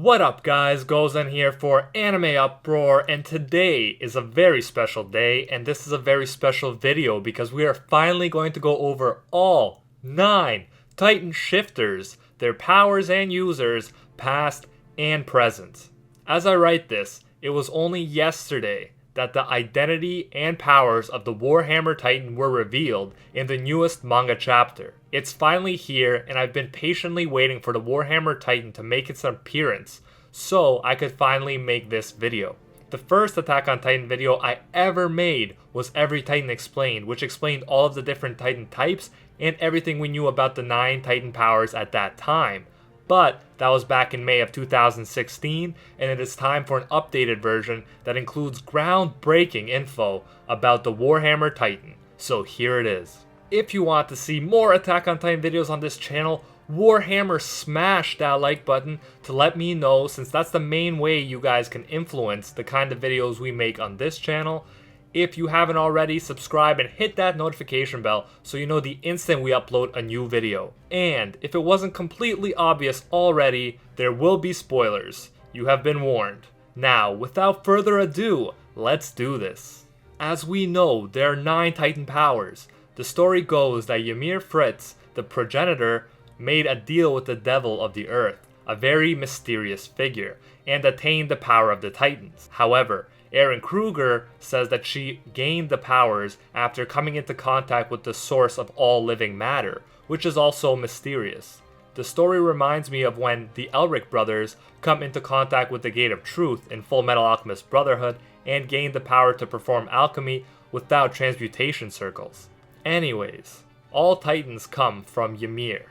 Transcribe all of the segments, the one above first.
What up guys, Gozen here for Anime Uproar, and today is a very special day, and this is a very special video because we are finally going to go over all 9 Titan shifters, their powers and users, past and present. As I write this, it was only yesterday that the identity and powers of the Warhammer Titan were revealed in the newest manga chapter. It's finally here, and I've been patiently waiting for the Warhammer Titan to make its appearance so I could finally make this video. The first Attack on Titan video I ever made was Every Titan Explained, which explained all of the different Titan types and everything we knew about the 9 Titan powers at that time. But that was back in May of 2016, and it is time for an updated version that includes groundbreaking info about the Warhammer Titan. So here it is. If you want to see more Attack on Titan videos on this channel, Warhammer smash that like button to let me know, since that's the main way you guys can influence the kind of videos we make on this channel. If you haven't already, subscribe and hit that notification bell so you know the instant we upload a new video. And if it wasn't completely obvious already, there will be spoilers. You have been warned. Now, without further ado, let's do this. As we know, there are 9 Titan powers. The story goes that Yamir Fritz, the progenitor, made a deal with the devil of the earth, a very mysterious figure, and attained the power of the Titans. However, Aaron Kruger says that she gained the powers after coming into contact with the source of all living matter, which is also mysterious. The story reminds me of when the Elric brothers come into contact with the Gate of Truth in Full Metal Alchemist Brotherhood and gain the power to perform alchemy without transmutation circles. Anyways, all Titans come from Ymir.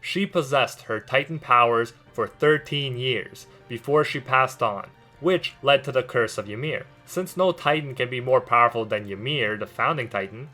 She possessed her Titan powers for 13 years before she passed on, which led to the curse of Ymir. Since no Titan can be more powerful than Ymir, the founding Titan,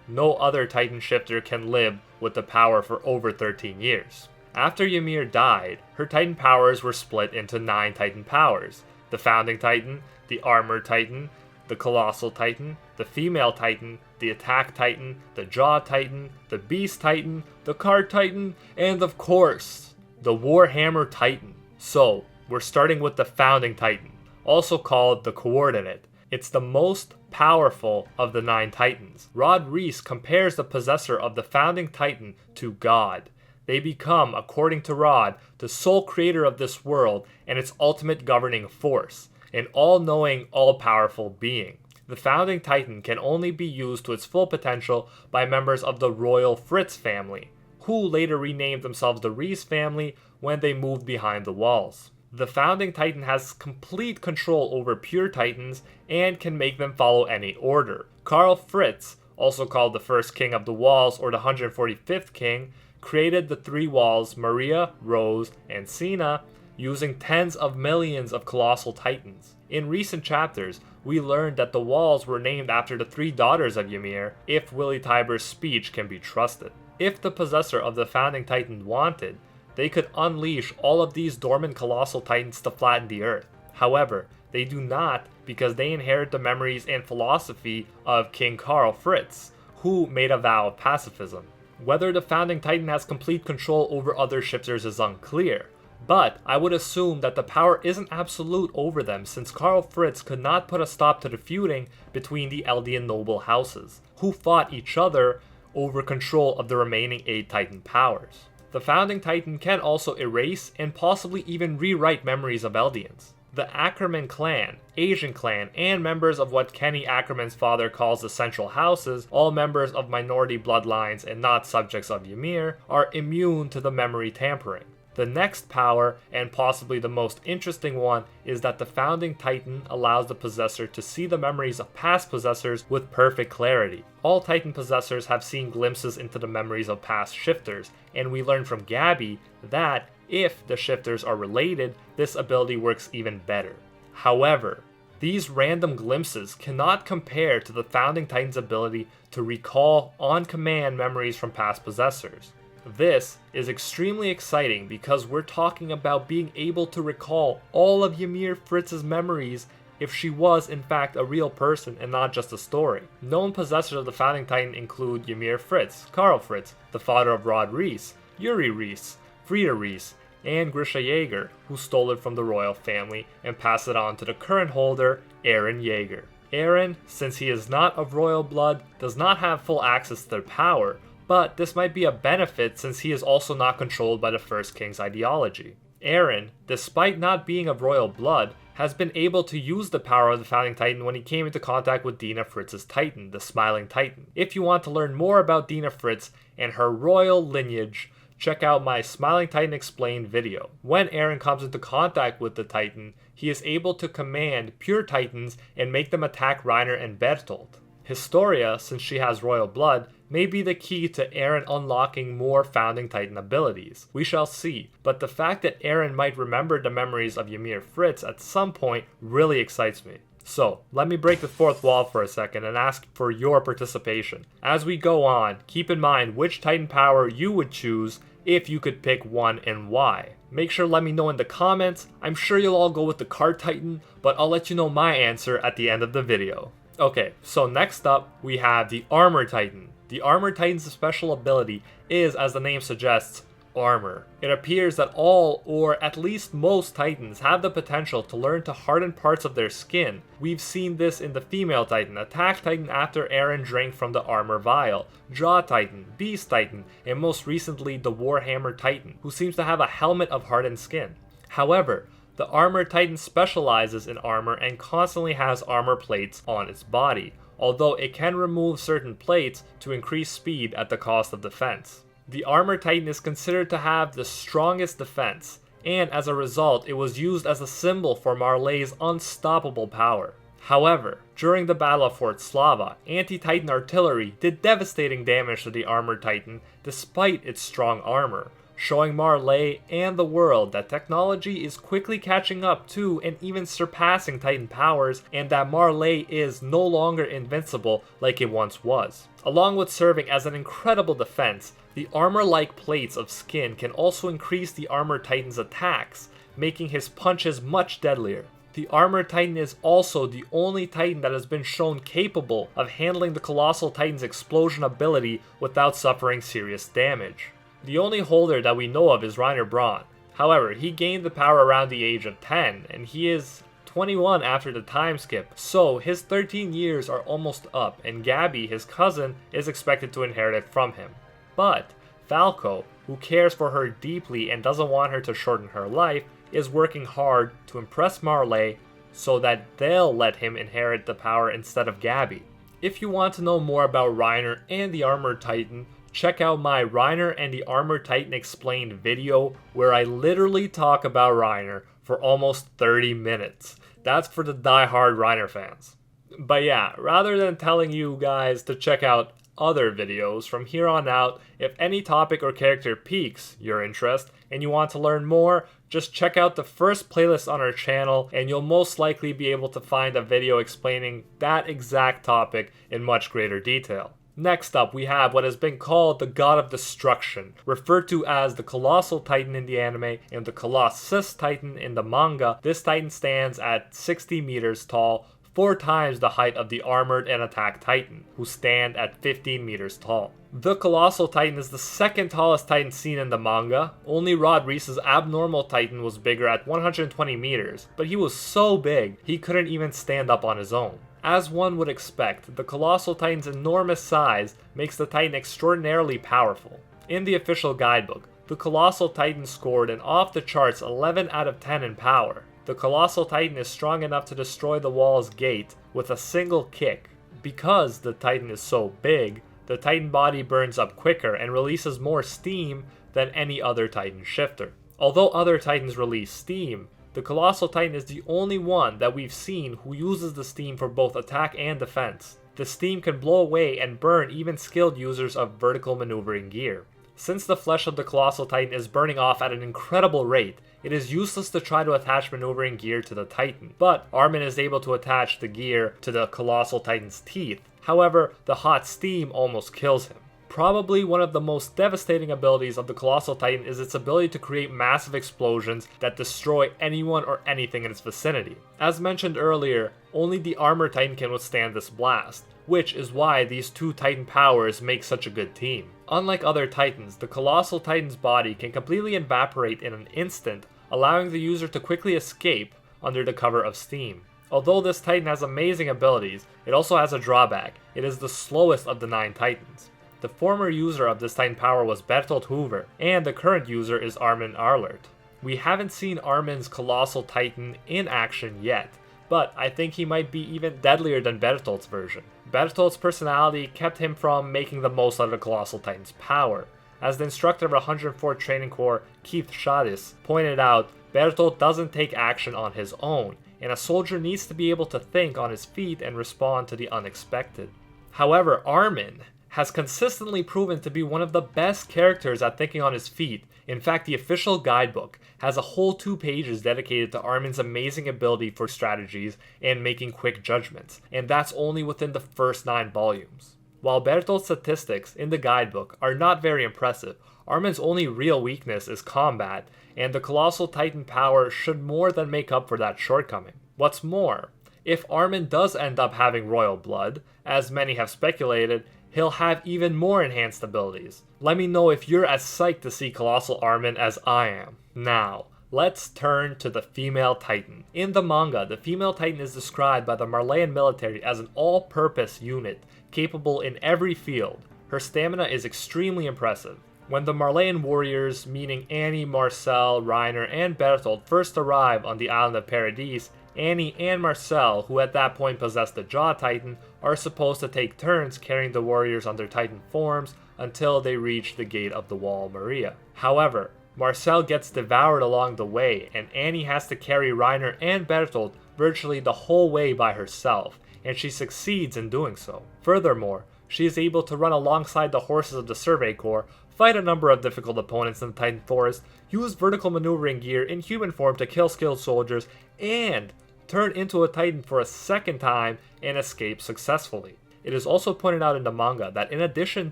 no other Titan shifter can live with the power for over 13 years. After Ymir died, her Titan powers were split into 9 Titan powers: the founding Titan, the armored Titan, the Colossal Titan, the female Titan, the attack Titan, the jaw Titan, the beast Titan, the card Titan, and of course, the Warhammer Titan. So, we're starting with the founding Titan, also called the Coordinate. It's the most powerful of the 9 Titans. Rod Reese compares the possessor of the founding Titan to God. They become, according to Rod, the sole creator of this world and its ultimate governing force, an all-knowing, all-powerful being. The founding Titan can only be used to its full potential by members of the Royal Fritz family, who later renamed themselves the Reese family when they moved behind the walls. The founding Titan has complete control over pure Titans and can make them follow any order. Karl Fritz, also called the first king of the walls or the 145th king, created the 3 walls Maria, Rose, and Sina using tens of millions of colossal Titans. In recent chapters, we learned that the walls were named after the 3 daughters of Ymir, if Willy Tybur's speech can be trusted. If the possessor of the founding Titan wanted, they could unleash all of these dormant colossal Titans to flatten the earth. However, they do not, because they inherit the memories and philosophy of King Karl Fritz, who made a vow of pacifism. Whether the founding Titan has complete control over other shifters is unclear, but I would assume that the power isn't absolute over them, since Karl Fritz could not put a stop to the feuding between the Eldian noble houses, who fought each other over control of the remaining 8 Titan powers. The founding Titan can also erase and possibly even rewrite memories of Eldians. The Ackerman clan, Asian clan, and members of what Kenny Ackerman's father calls the Central Houses, all members of minority bloodlines and not subjects of Ymir, are immune to the memory tampering. The next power, and possibly the most interesting one, is that the founding Titan allows the possessor to see the memories of past possessors with perfect clarity. All Titan possessors have seen glimpses into the memories of past shifters, and we learn from Gabby that if the shifters are related, this ability works even better. However, these random glimpses cannot compare to the founding Titan's ability to recall on command memories from past possessors. This is extremely exciting because we're talking about being able to recall all of Ymir Fritz's memories if she was in fact a real person and not just a story. Known possessors of the founding Titan include Ymir Fritz, Karl Fritz, the father of Rod Reese, Yuri Reese, Frida Reese, and Zeek Jaeger, who stole it from the royal family and passed it on to the current holder, Eren Jaeger. Eren, since he is not of royal blood, does not have full access to their power, but this might be a benefit since he is also not controlled by the First King's ideology. Eren, despite not being of royal blood, has been able to use the power of the Founding Titan when he came into contact with Dina Fritz's Titan, the Smiling Titan. If you want to learn more about Dina Fritz and her royal lineage, check out my Smiling Titan Explained video. When Eren comes into contact with the Titan, he is able to command pure Titans and make them attack Reiner and Bertolt. Historia, since she has royal blood, may be the key to Eren unlocking more Founding Titan abilities. We shall see, but the fact that Eren might remember the memories of Ymir Fritz at some point really excites me. So, let me break the fourth wall for a second and ask for your participation. As we go on, keep in mind which Titan power you would choose if you could pick one and why. Make sure to let me know in the comments. I'm sure you'll all go with the Card Titan, but I'll let you know my answer at the end of the video. Okay, so next up, we have the Armor Titan. The Armor Titan's special ability is, as the name suggests, armor. It appears that all, or at least most Titans have the potential to learn to harden parts of their skin. We've seen this in the Female Titan, Attack Titan after Eren drank from the Armor Vial, Jaw Titan, Beast Titan, and most recently the Warhammer Titan, who seems to have a helmet of hardened skin. However, the Armor Titan specializes in armor and constantly has armor plates on its body, although it can remove certain plates to increase speed at the cost of defense. The Armor Titan is considered to have the strongest defense, and as a result, it was used as a symbol for Marley's unstoppable power. However, during the Battle of Fort Slava, anti-Titan artillery did devastating damage to the Armored Titan despite its strong armor, showing Marley and the world that technology is quickly catching up to and even surpassing Titan powers, and that Marley is no longer invincible like it once was. Along with serving as an incredible defense, the armor-like plates of skin can also increase the Armored Titan's attacks, making his punches much deadlier. The Armored Titan is also the only Titan that has been shown capable of handling the Colossal Titan's explosion ability without suffering serious damage. The only holder that we know of is Reiner Braun. However, he gained the power around the age of 10, and he is 21 after the time skip, so his 13 years are almost up, and Gabby, his cousin, is expected to inherit it from him. But Falco, who cares for her deeply and doesn't want her to shorten her life, is working hard to impress Marley so that they'll let him inherit the power instead of Gabby. If you want to know more about Reiner and the Armored Titan, check out my Reiner and the Armored Titan Explained video where I literally talk about Reiner for almost 30 minutes. That's for the die-hard Reiner fans. But yeah, rather than telling you guys to check out other videos, from here on out, if any topic or character piques your interest and you want to learn more, just check out the first playlist on our channel and you'll most likely be able to find a video explaining that exact topic in much greater detail. Next up, we have what has been called the God of Destruction, referred to as the Colossal Titan in the anime and the Colossus Titan in the manga. This Titan stands at 60 meters tall, 4 times the height of the Armored and Attack Titan, who stand at 15 meters tall. The Colossal Titan is the second tallest Titan seen in the manga. Only Rod Reese's abnormal Titan was bigger at 120 meters, but he was so big he couldn't even stand up on his own. As one would expect, the Colossal Titan's enormous size makes the Titan extraordinarily powerful. In the official guidebook, the Colossal Titan scored an off-the-charts 11 out of 10 in power. The Colossal Titan is strong enough to destroy the wall's gate with a single kick. Because the Titan is so big, the Titan body burns up quicker and releases more steam than any other Titan shifter. Although other Titans release steam, the Colossal Titan is the only one that we've seen who uses the steam for both attack and defense. The steam can blow away and burn even skilled users of vertical maneuvering gear. Since the flesh of the Colossal Titan is burning off at an incredible rate, it is useless to try to attach maneuvering gear to the Titan, but Armin is able to attach the gear to the Colossal Titan's teeth. However, the hot steam almost kills him. Probably one of the most devastating abilities of the Colossal Titan is its ability to create massive explosions that destroy anyone or anything in its vicinity. As mentioned earlier, only the Armored Titan can withstand this blast. which is why these two Titan powers make such a good team. Unlike other Titans, the Colossal Titan's body can completely evaporate in an instant, allowing the user to quickly escape under the cover of steam. Although this Titan has amazing abilities, it also has a drawback. It is the slowest of the 9 Titans. The former user of this Titan power was Bertolt Hoover, and the current user is Armin Arlert. We haven't seen Armin's Colossal Titan in action yet, but I think he might be even deadlier than Bertolt's version. Bertolt's personality kept him from making the most out of the Colossal Titan's power. As the instructor of 104th Training Corps, Keith Shadis, pointed out, Bertolt doesn't take action on his own, and a soldier needs to be able to think on his feet and respond to the unexpected. However, Armin has consistently proven to be one of the best characters at thinking on his feet. In fact, the official guidebook has a whole 2 pages dedicated to Armin's amazing ability for strategies and making quick judgments, and that's only within the first 9 volumes. While Bertolt's statistics in the guidebook are not very impressive, Armin's only real weakness is combat, and the Colossal Titan power should more than make up for that shortcoming. What's more, if Armin does end up having royal blood, as many have speculated, he'll have even more enhanced abilities. Let me know if you're as psyched to see Colossal Armin as I am. Now, let's turn to the female Titan. In the manga, the female Titan is described by the Marleyan military as an all-purpose unit, capable in every field. Her stamina is extremely impressive. When the Marleyan warriors, meaning Annie, Marcel, Reiner, and Bertolt, first arrive on the island of Paradis, Annie and Marcel, who at that point possess the Jaw Titan, are supposed to take turns carrying the warriors on their Titan forms until they reach the gate of the Wall Maria. However, Marcel gets devoured along the way, and Annie has to carry Reiner and Bertolt virtually the whole way by herself, and she succeeds in doing so. Furthermore, she is able to run alongside the horses of the Survey Corps, fight a number of difficult opponents in the Titan Forest, use vertical maneuvering gear in human form to kill skilled soldiers, and turn into a Titan for a second time and escape successfully. It is also pointed out in the manga that in addition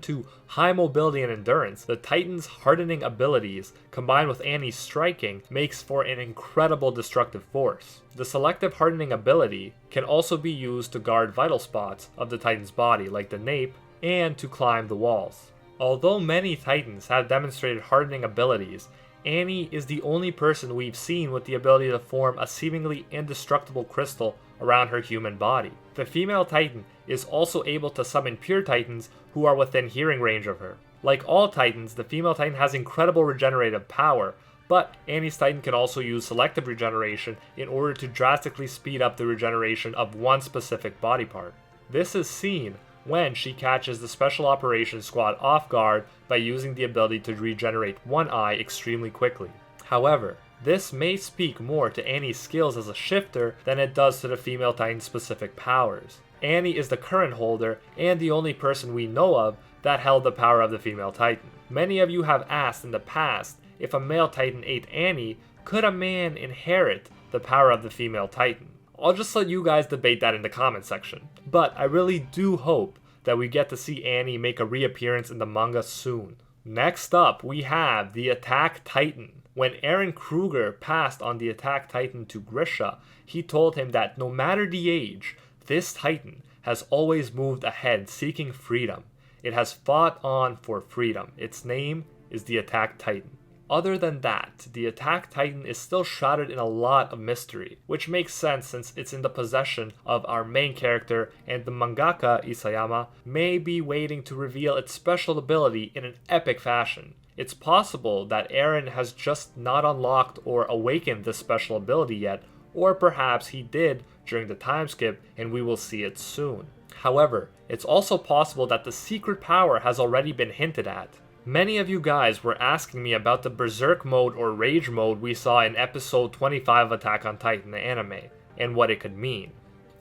to high mobility and endurance, the Titan's hardening abilities, combined with Annie's striking, makes for an incredible destructive force. The selective hardening ability can also be used to guard vital spots of the Titan's body, like the nape, and to climb the walls. Although many Titans have demonstrated hardening abilities, Annie is the only person we've seen with the ability to form a seemingly indestructible crystal around her human body. The female Titan is also able to summon pure Titans who are within hearing range of her. Like all Titans, the female Titan has incredible regenerative power, but Annie's Titan can also use selective regeneration in order to drastically speed up the regeneration of one specific body part. This is seen when she catches the Special Operations Squad off guard by using the ability to regenerate one eye extremely quickly. However, this may speak more to Annie's skills as a shifter than it does to the female Titan's specific powers. Annie is the current holder and the only person we know of that held the power of the female Titan. Many of you have asked in the past if a male Titan ate Annie, could a man inherit the power of the female Titan? I'll just let you guys debate that in the comment section. But I really do hope that we get to see Annie make a reappearance in the manga soon. Next up, we have the Attack Titan. When Aaron Kruger passed on the Attack Titan to Grisha, he told him that no matter the age, this Titan has always moved ahead seeking freedom. It has fought on for freedom. Its name is the Attack Titan. Other than that, the Attack Titan is still shrouded in a lot of mystery, which makes sense since it's in the possession of our main character, and the mangaka, Isayama, may be waiting to reveal its special ability in an epic fashion. It's possible that Eren has just not unlocked or awakened this special ability yet, or perhaps he did during the time skip and we will see it soon. However, it's also possible that the secret power has already been hinted at. Many of you guys were asking me about the Berserk mode or Rage mode we saw in episode 25 of Attack on Titan the anime, and what it could mean.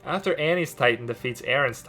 After Annie's Titan defeats Eren's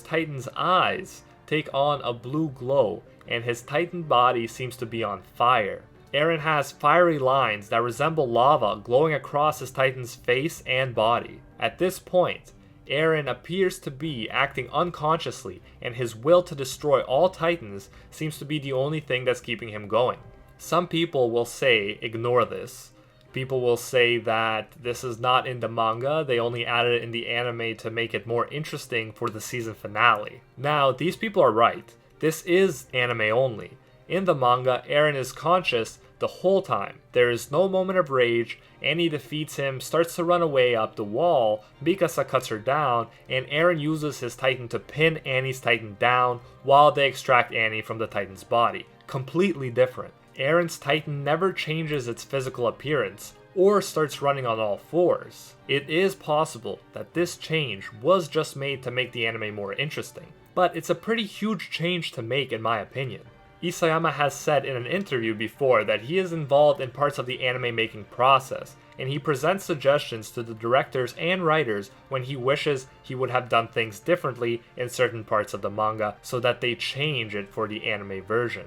Titan's eyes take on a blue glow, and his Titan body seems to be on fire. Eren has fiery lines that resemble lava glowing across his Titan's face and body. At this point, Eren appears to be acting unconsciously, and his will to destroy all Titans seems to be the only thing that's keeping him going. Some people will say ignore this, People will say that this is not in the manga, they only added it in the anime to make it more interesting for the season finale. Now, these people are right. This is anime only. In the manga, Eren is conscious the whole time. There is no moment of rage. Annie defeats him, starts to run away up the wall, Mikasa cuts her down, and Eren uses his Titan to pin Annie's Titan down while they extract Annie from the Titan's body. Completely different. Eren's Titan never changes its physical appearance or starts running on all fours. It is possible that this change was just made to make the anime more interesting, but it's a pretty huge change to make in my opinion. Isayama has said in an interview before that he is involved in parts of the anime making process, and he presents suggestions to the directors and writers when he wishes he would have done things differently in certain parts of the manga so that they change it for the anime version.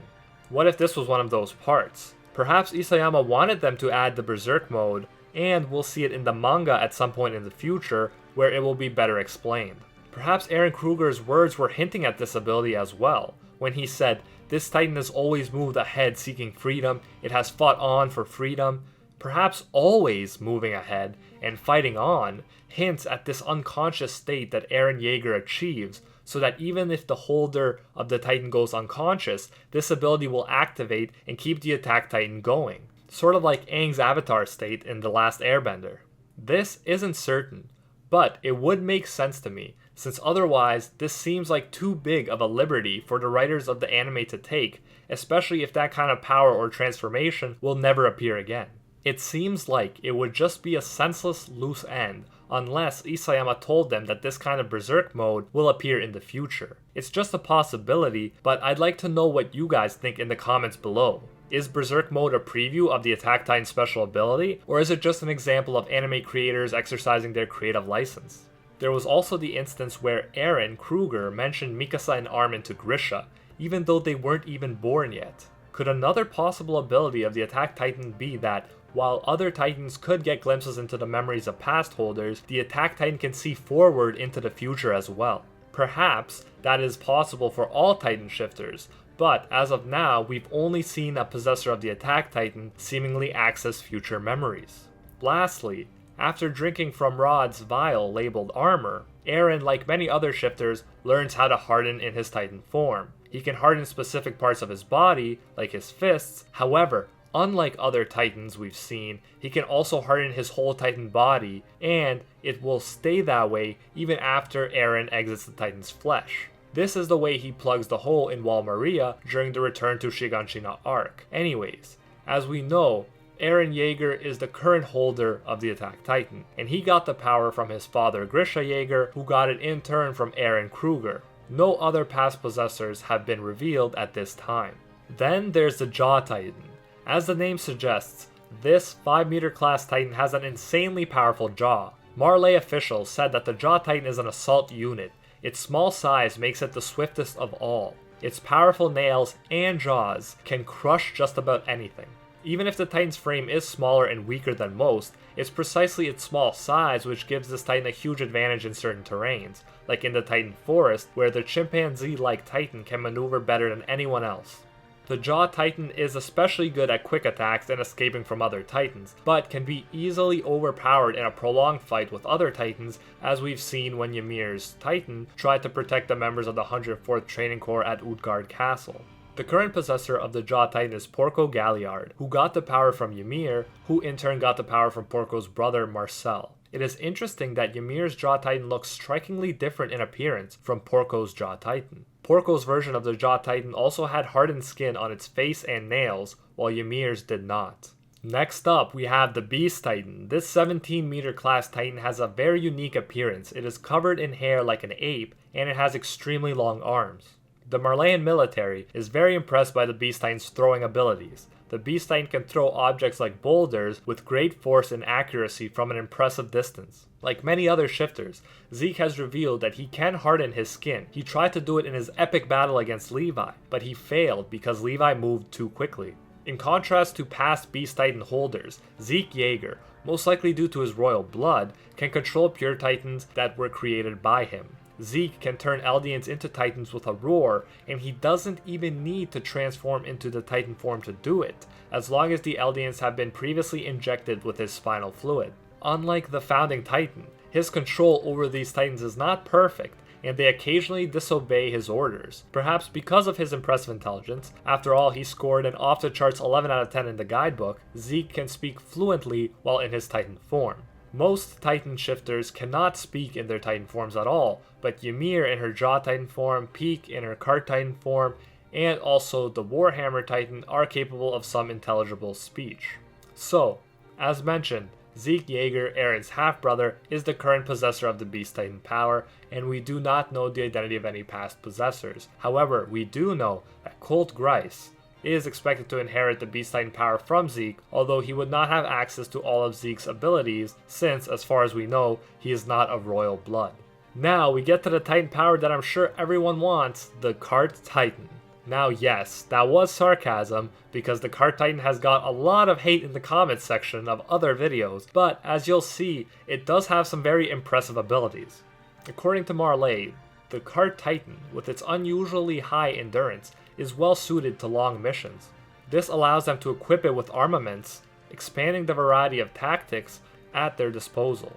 What if this was one of those parts? Perhaps Isayama wanted them to add the Berserk mode, and we'll see it in the manga at some point in the future where it will be better explained. Perhaps Eren Kruger's words were hinting at this ability as well, when he said, "This Titan has always moved ahead seeking freedom, it has fought on for freedom." Perhaps always moving ahead and fighting on hints at this unconscious state that Eren Jaeger achieves, so that even if the holder of the Titan goes unconscious, this ability will activate and keep the attack Titan going. Sort of like Aang's avatar state in The Last Airbender. This isn't certain, but it would make sense to me, since otherwise this seems like too big of a liberty for the writers of the anime to take, especially if that kind of power or transformation will never appear again. It seems like it would just be a senseless loose end, unless Isayama told them that this kind of Berserk mode will appear in the future. It's just a possibility, but I'd like to know what you guys think in the comments below. Is Berserk mode a preview of the Attack Titan special ability, or is it just an example of anime creators exercising their creative license? There was also the instance where Eren Kruger mentioned Mikasa and Armin to Grisha, even though they weren't even born yet. Could another possible ability of the Attack Titan be that, while other Titans could get glimpses into the memories of past holders, the Attack Titan can see forward into the future as well? Perhaps that is possible for all Titan shifters, but as of now, we've only seen a possessor of the Attack Titan seemingly access future memories. Lastly, after drinking from Rod's vial labeled armor, Eren, like many other shifters, learns how to harden in his Titan form. He can harden specific parts of his body, like his fists. However, unlike other Titans we've seen, he can also harden his whole Titan body, and it will stay that way even after Eren exits the Titan's flesh. This is the way he plugs the hole in Wall Maria during the Return to Shiganshina arc. Anyways, as we know, Eren Jaeger is the current holder of the Attack Titan, and he got the power from his father Grisha Jaeger, who got it in turn from Eren Kruger. No other past possessors have been revealed at this time. Then there's the Jaw Titan. As the name suggests, this 5-meter class Titan has an insanely powerful jaw. Marley officials said that the Jaw Titan is an assault unit. Its small size makes it the swiftest of all. Its powerful nails and jaws can crush just about anything. Even if the Titan's frame is smaller and weaker than most, it's precisely its small size which gives this Titan a huge advantage in certain terrains, like in the Titan Forest, where the chimpanzee-like Titan can maneuver better than anyone else. The Jaw Titan is especially good at quick attacks and escaping from other Titans, but can be easily overpowered in a prolonged fight with other Titans, as we've seen when Yamir's Titan tried to protect the members of the 104th Training Corps at Utgard Castle. The current possessor of the Jaw Titan is Porco Galliard, who got the power from Ymir, who in turn got the power from Porco's brother Marcel. It is interesting that Ymir's Jaw Titan looks strikingly different in appearance from Porco's Jaw Titan. Porco's version of the Jaw Titan also had hardened skin on its face and nails, while Ymir's did not. Next up, we have the Beast Titan. This 17-meter class Titan has a very unique appearance. It is covered in hair like an ape, and it has extremely long arms. The Marleyan military is very impressed by the Beast Titan's throwing abilities. The Beast Titan can throw objects like boulders with great force and accuracy from an impressive distance. Like many other shifters, Zeek has revealed that he can harden his skin. He tried to do it in his epic battle against Levi, but he failed because Levi moved too quickly. In contrast to past Beast Titan holders, Zeek Jaeger, most likely due to his royal blood, can control pure Titans that were created by him. Zeek can turn Eldians into Titans with a roar, and he doesn't even need to transform into the Titan form to do it, as long as the Eldians have been previously injected with his spinal fluid. Unlike the founding Titan, his control over these Titans is not perfect, and they occasionally disobey his orders. Perhaps because of his impressive intelligence, after all he scored an off-the-charts 11 out of 10 in the guidebook, Zeek can speak fluently while in his Titan form. Most Titan shifters cannot speak in their Titan forms at all, but Ymir in her Jaw Titan form, Peak in her Cart Titan form, and also the Warhammer Titan are capable of some intelligible speech. So, as mentioned, Zeek Jaeger, Eren's half-brother, is the current possessor of the Beast Titan power, and we do not know the identity of any past possessors. However, we do know that Colt Grice is expected to inherit the Beast Titan power from Zeek, although he would not have access to all of Zeek's abilities, since, as far as we know, he is not of royal blood. Now, we get to the Titan power that I'm sure everyone wants, the Cart Titan. Now yes, that was sarcasm, because the Cart Titan has got a lot of hate in the comments section of other videos, but as you'll see, it does have some very impressive abilities. According to Marley, the Cart Titan, with its unusually high endurance, is well suited to long missions. This allows them to equip it with armaments, expanding the variety of tactics at their disposal.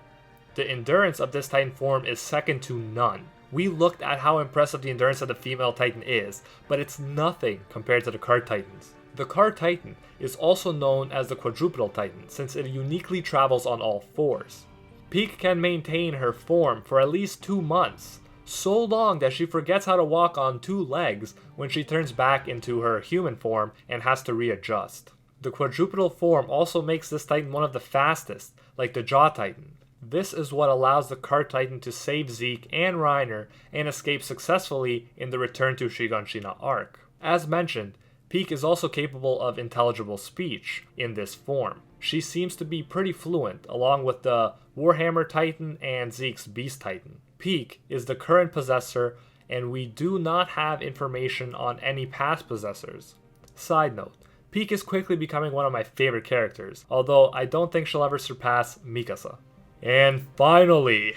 The endurance of this Titan form is second to none. We looked at how impressive the endurance of the female Titan is, but it's nothing compared to the Cart Titans. The Cart Titan is also known as the Quadrupedal Titan, since it uniquely travels on all fours. Peak can maintain her form for at least 2 months, so long that she forgets how to walk on 2 legs when she turns back into her human form and has to readjust. The quadrupedal form also makes this Titan one of the fastest, like the Jaw Titan. This is what allows the Cart Titan to save Zeek and Reiner and escape successfully in the Return to Shiganshina arc. As mentioned, Peak is also capable of intelligible speech in this form. She seems to be pretty fluent, along with the Warhammer Titan and Zeek's Beast Titan. Peak is the current possessor, and we do not have information on any past possessors. Side note, Peak is quickly becoming one of my favorite characters, although I don't think she'll ever surpass Mikasa. And finally,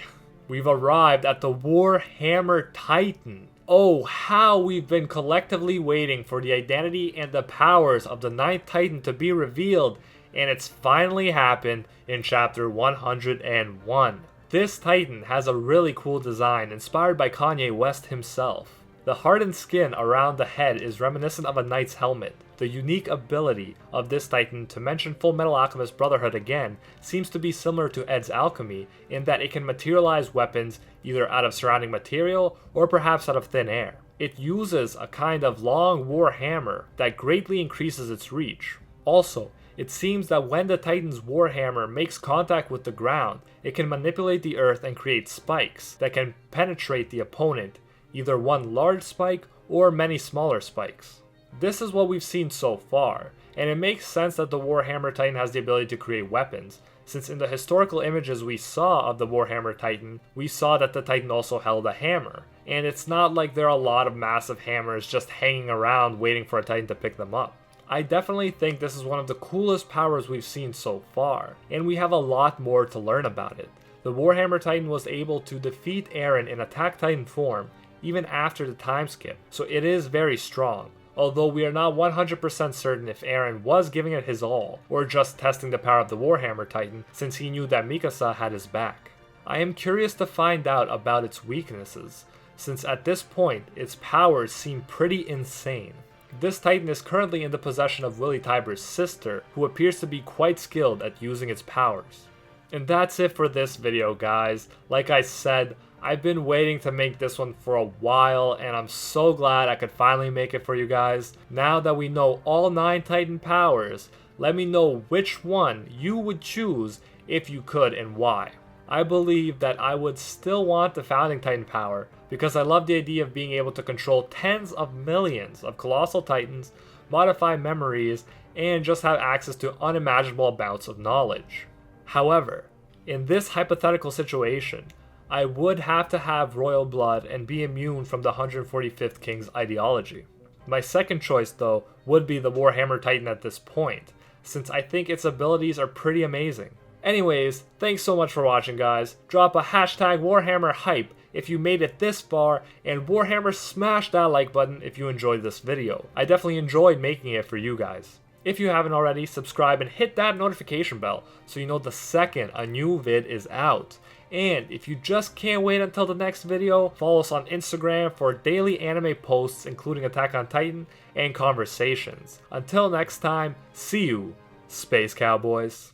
we've arrived at the Warhammer Titan. Oh, how we've been collectively waiting for the identity and the powers of the 9th Titan to be revealed, and it's finally happened in chapter 101. This Titan has a really cool design inspired by Kanye West himself. The hardened skin around the head is reminiscent of a knight's helmet. The unique ability of this Titan, to mention Full Metal Alchemist Brotherhood again, seems to be similar to Ed's alchemy in that it can materialize weapons either out of surrounding material or perhaps out of thin air. It uses a kind of long war hammer that greatly increases its reach. Also, it seems that when the Titan's warhammer makes contact with the ground, it can manipulate the earth and create spikes that can penetrate the opponent, either one large spike or many smaller spikes. This is what we've seen so far, and it makes sense that the Warhammer Titan has the ability to create weapons, since in the historical images we saw of the Warhammer Titan, we saw that the Titan also held a hammer, and it's not like there are a lot of massive hammers just hanging around waiting for a Titan to pick them up. I definitely think this is one of the coolest powers we've seen so far, and we have a lot more to learn about it. The Warhammer Titan was able to defeat Eren in Attack Titan form, even after the time skip, so it is very strong. Although we are not 100% certain if Eren was giving it his all, or just testing the power of the Warhammer Titan since he knew that Mikasa had his back. I am curious to find out about its weaknesses, since at this point its powers seem pretty insane. This Titan is currently in the possession of Willy Tybur's sister, who appears to be quite skilled at using its powers. And that's it for this video, guys. Like I said, I've been waiting to make this one for a while, and I'm so glad I could finally make it for you guys. Now that we know all 9 Titan powers, let me know which one you would choose if you could and why. I believe that I would still want the Founding Titan power, because I love the idea of being able to control tens of millions of Colossal Titans, modify memories, and just have access to unimaginable amounts of knowledge. However, in this hypothetical situation, I would have to have royal blood and be immune from the 145th King's ideology. My second choice, though, would be the Warhammer Titan at this point, since I think its abilities are pretty amazing. Anyways, thanks so much for watching, guys. Drop a hashtag Warhammer hype if you made it this far, and Warhammer, smash that like button if you enjoyed this video. I definitely enjoyed making it for you guys. If you haven't already, subscribe and hit that notification bell so you know the second a new vid is out. And if you just can't wait until the next video, follow us on Instagram for daily anime posts including Attack on Titan and conversations. Until next time, see you, Space Cowboys.